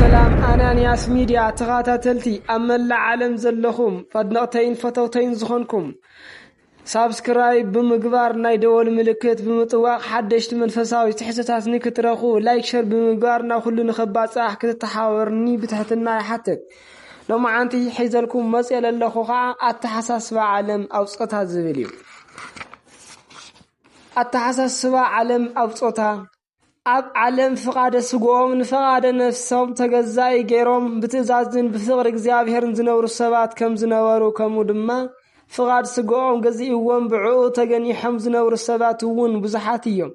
سلام أنا نياس ميديا تغاتاتلتي أمل عالم زلخم فدنقتين فتوتين زخنكم سابسكرايب بمقبار نايدول ملكت بمطواق حدشت منفساوي تحسسات نكترخو لايك شير بمقبارنا كل نخبات أحكي تحاورني بتحتنا حتك لو ما عنتي حيزلكم مسألة لخوخا التحساس بعالم أو سقطها الزبليو التحساس بعالم أو سقطها أب علم فقاد سقوم نفقاد نفسهم تجزاي جيرهم بتزازن بثغر إجزابهرن زنور السبات كم زنورو كم ودما فقاد سقوم جزي وان بعو تجني حمز نور السبات وون بزحاتيهم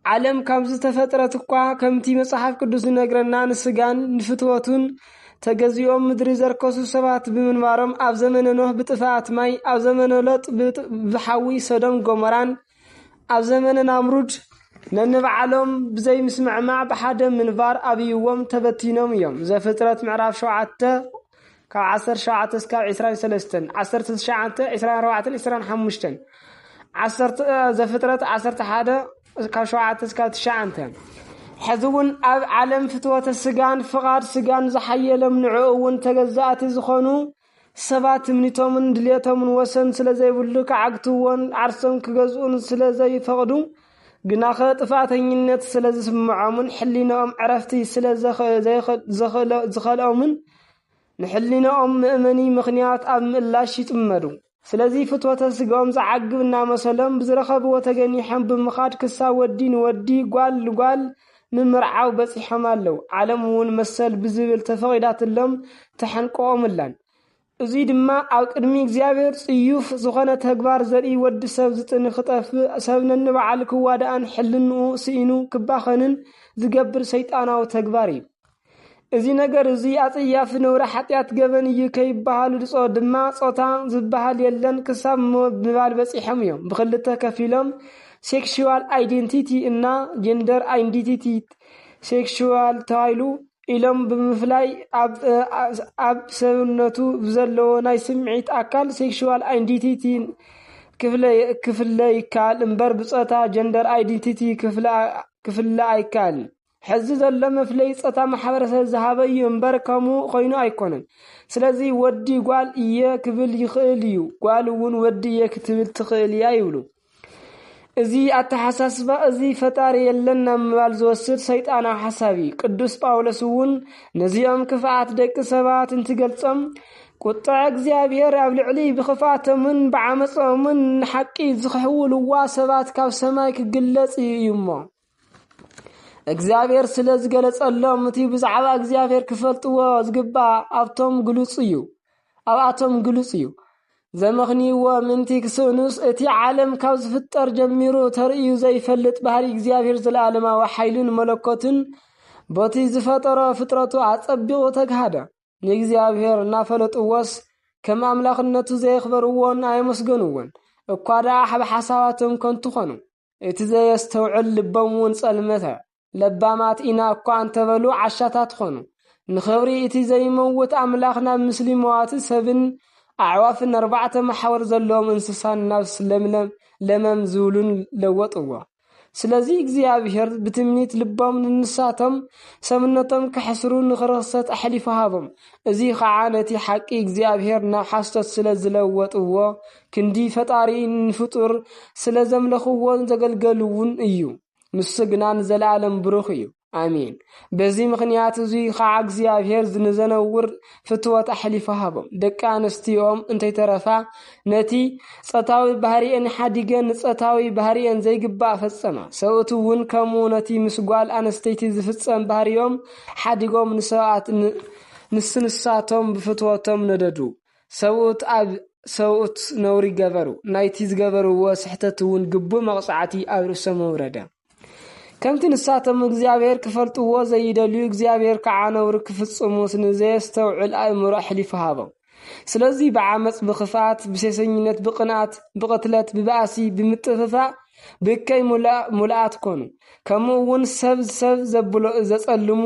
علم كم زتفترة تقع كم تيم صحف قدوس نجرنا نسجان نفتوتون تجزيهم مدري زركوس السبات بمن مارم أب زمن نوح بتفات ماي أب زمن لط بحوي صدام قمران أب زمن نامرود ننبعلهم بزي مسمع مع بحدا من فار أبيوم تبتينهم يوم زي فترة معرف شعاته كعصر شعاته سكا عسران سلستن عصرت شعاته عسران روعة عسران حمشتن عصرت زي فترة عصرت حدا كشعاته سكا تشعانته حذون أب علم فتوة السجان فقار سجان زحية منعون تجزأت زخنو سبات منتهم دليتهم وسن سلزي بلوك عقتون عرسون كجزون سلزي فقدو جناخ طفاتينيت سلاز سمعامن حليناهم عرفتي سلاز زخلامن نحليناهم مؤمني مخنيات ام لاش يتمدو سلازي فتوه سقام زعقبنا مثلا بزرخب وتغنيحن بمخاد كسا ودي قال ممرعاو بصيحم الله علمون مسل بزبل تفقيدات اللهم تحنقوم اللان እዙይ ድማ ኣብ ቅድሚ እግዚአብሔር ጽዩፍ ዝኾነ ተግባር ዘርኢ ወዲ ሰብ ዝጥንኽጠፍ ሰብነን በዓል ክዋዳን ሕልኑ ስኢኑ ክባኸንን ዝገብር ሰይጣናዊ ተግባር እዩ። እዚ ነገር እዚ ኣጽያፍ ነውራ ኃጢአት ገበን እዩ ከይባሃሉ ድጾ ድማ ጾታ ዝበሃል የለን ክሳብ ምባል በጽሖም እዮም። ብክልተ ከፊሎም ሴክሹዋል አይዴንቲቲ እና ጀንደር አይዴንቲቲ ሴክሹዋል ተባይሉ ኢሎም ብምፍላይ ኣብ ሰውነቱ ብዘለዎ ናይ ስምዒት ኣካል ሴክሹዋል አይዴንቲቲ ክፍለ ይካል እምበር ብጾታ ጀንደር አይዴንቲቲ ክፍለ ኣይካል ሕዚ ዘሎ መፍለይ ጾታ ማሕበረሰብ ዝሃበዩ እምበር ከምኡ ኮይኑ ኣይኮነን። ስለዚ ወዲ ጓል እየ ክብል ይኽእል እዩ፣ ጓል እውን ወዲ እየ ክትብል ትኽእል እያ ይብሉ። እዚ ኣተሓሳስባ እዚ ፈጣሪ የለና ምባል ዝወስድ ሰይጣናዊ ሓሳቢ ቅዱስ ጳውሎስ እውን ነዚኦም ክፋት ደቂ ሰባት እንትገልጾም ቁጣ እግዚአብሔር ኣብ ልዕሊ ብኽፋቶምን ብዓመጾምን ንሓቂ ዝኽሕውልዋ ሰባት ካብ ሰማይ ክግለጽ እዩሞ እግዚአብሔር ስለ ዝገለጸሎም እቲ ብዛዕባ እግዚአብሔር ክፈልጥዎ ዝግባእ ኣብቶም ግሉጽ እዩ ዘመኽኒዎ ምንቲ ክስኑስ እቲ ዓለም ካብ ዝፍጠር ጀሚሩ ተርእዩ ዘይፈልጥ ባህሪ እግዚአብሔር ዘለዓለማዊ ኃይልን መለኮትን በቲ ዝፈጠረ ፍጥረቱ አጸቢቑ ተግሃደ ንእግዚአብሔር እናፈለጥዎስ ከም አምላኽነቱ ዘይኽበርዎን ኣይመስገንዎን እኳ ደኣ ሓሳባቶም ከንቱ ኾኑ እቲ ዘየስተውዕል ልቦም እውን ጸልመተ ለባማት ኢና እኳ እንተበሉ ዓሻታት ኾኑ ንኽብሪ እቲ ዘይመውት አምላኽና ምስሊ መዋቲ ሰብን أعوافن 4 محاور زلهم انسسان نفس لمم زولون لوطوا سلازي እግዚአብሔር بتمنيت لبام ننساتم سمنتم كحسرون نخرصت أحلفهابم ازي خعانتي حقي እግዚአብሔር نا حاستت سلازلوطوا كندي فطارين فطور سلازملخوون زغلغلون እዩ مسغنان زلالم بروخ እዩ آمين بزي مخنيات زي خاع እግዚአብሔር ዝንዘነውር ፍትወት ኣሕሊፈሃቦም ደቂ ኣንስትዮኦም እንተይ ተረፋ ነቲ ጸታዊ ባህሪየን ሓዲገን ጸታዊ ባህሪየን ዘይግባእ ፈጸማ ሰውቱ እውን ከምኡ ነቲ ምስጓል ኣንስተይቲ ዝፍጸም ባህሪዮም ሓዲጎም ንሰባት ንስንሳቶም ብፍትወቶም ነደዱ ሰውት ነውሪ ገበሩ ናይቲ ዝገበሩዎ ስሕተት እውን ግቡእ መቕጻዕቲ ኣብ ርእሶም ወረደ كمت نساتم እግዚአብሔር ክፈልጥዎ ዘይደልዩ እግዚአብሔር ከዓነውር ክፍጽሙ ስንዘስተውዕል ኣእምሮ ኣሕሊፈሃቦም ስለዚ በዓመጽ ብኽፋት ብሴሰኝነት ብቕናት ብቕትለት ብባእሲ ብምጥፍፋእ ብከይ ሙላኣት ኮኑ ከምኡውን ሰብ ዘጸልሙ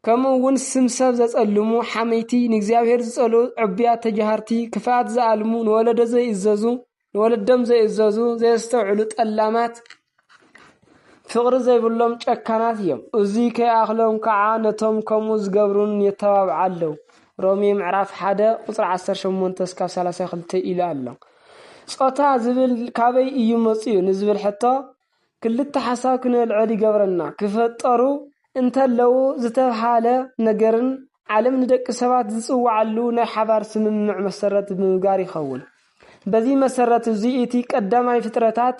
ከምኡውን ሰብ ዘጸልሙ ሓመይቲ ንእግዚአብሔር ዝጸሉ ዕብያት ተጃሃርቲ ክፋት ዘአልሙ ንወለዶም ዘይእዘዙ ዘየስተውዕሉ ጠላማት ፍቅሪ ዘይብሎም ጨካናት እዮም እዚ ከይኣኽሎም ከዓ ነቶም ከምኡ ዝገብሩን የተባብዓለው ሮሜ ምዕራፍ 1 ቁጽር 18 እስከ 32 ኢሉ ኣሎ ጾታ ዝብል ካበይ እዩ መጽዩ ንዝብል ሕቶ ክልተ ሓሳብ ክንልዕል ይገብረና ክፈጠሩ እንተለው ዝተባሃለ ነገርን ዓለም ንደቂ ሰባት ዝጽዋዓሉ ናይ ሓባር ስምምዕ መሰረት ብምጋር ይኸውን በዚህ መሰረት እዚ እቲ ቀዳማይ ፍጥረታት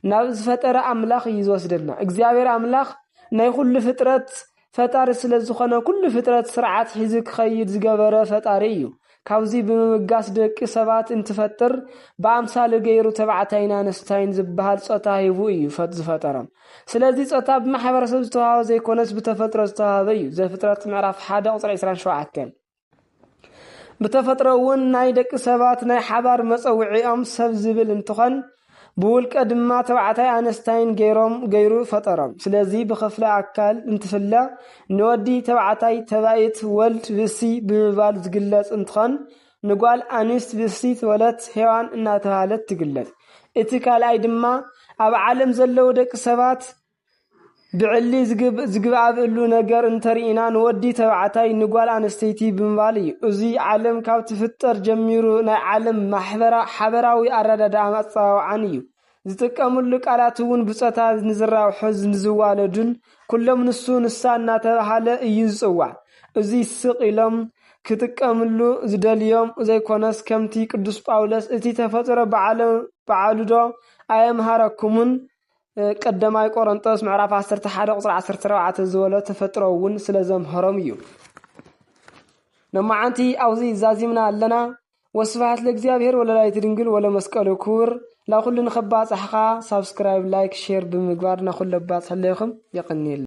ናብ ዝፈጠረ አምላኽ ይዝወስደና እግዚአብሔር አምላኽ ናይ ሁሉ ፍጥረት ፈጣሪ ስለዝኾነ ኩሉ ፍጥረት ስርዓት ሒዙ ክኸይድ ዝገበረ ፈጣሪ እዩ ካብዚ ብምጋስ ደቂ ሰባት እንትፈጥር በአምሳለ ገይሩ ተባዕታይና ነስታይን ዝበሃል ጾታ ሂቡ እዩ ዝፈጠረም ስለዚ ጾታ በማሕበረሰብ ዝተዋሃበ ዘይኮነስ በተፈጥሮ ዝተዋሃበ እዩ ዘፍጥረት ምዕራፍ 1 ቁጽር 27 በተፈጥሮውን ናይ ደቂ ሰባት ናይ ሓባር መጸውዒኦም ሰብ ዝብል እንትኾን ብውልቀ ድማ ተባዕታይ አነስታይን ገይሩ ፈጠሮም ስለዚ በኸፍለ አካል እንትፍለ ንወዲ ተባዕታይ ተባይት ወልድ ብሲ ብምባል ዝግለጽ እንትኾን ንጓል አንስት ብሲት ወለት ሔዋን እናተባሃለት ትግለጽ እቲ ካልኣይ ድማ ኣብ ዓለም ዘለው ደቂ ሰባት ብዕሊ ዝግብአብሉ ነገር እንተሪኢና ንወዲ ተባዕታይ ንጓል አንስተይቲ ብምባል እዩ እዚ ዓለም ካብ ትፍጠር ጀሚሩ ናይ ዓለም ሓበራዊ አረዳድኣ ኣጻዋዓን እዩ ዝጥቀሙሉ ቃላትውን ብጾታ ንዝራው ሕዝ ንዝዋለዱን ኩሎም ንሱ ንሳ እናተባሃለ እዩ ዝጽዋዕ እዚ ስቂሎም ክጥቀሙሉ ዝደልዮም ዘይኮነስ ከምቲ ቅዱስ ጳውሎስ እቲ ተፈጥሮ በዓሉዶ አየምሃረኩምን ቀዳማይ ቆሮንቶስ ምዕራፍ 11 ቁጽር 14 ዝወለ ተፈጥሮውን ስለዘምሃሮም እዩ ነማዓንቲ አውዚ ዛዚምና ኣለና ወስብሐት ለእግዚአብሔር ወለላይት ድንግል ወለመስቀሉ ክቡር ላኩሉ ንኸባጽሕኻ ሳብስክራይብ ላይክ ሼር ብምግባር ናኩሉ ባጽሕለይኹም ይቅኒል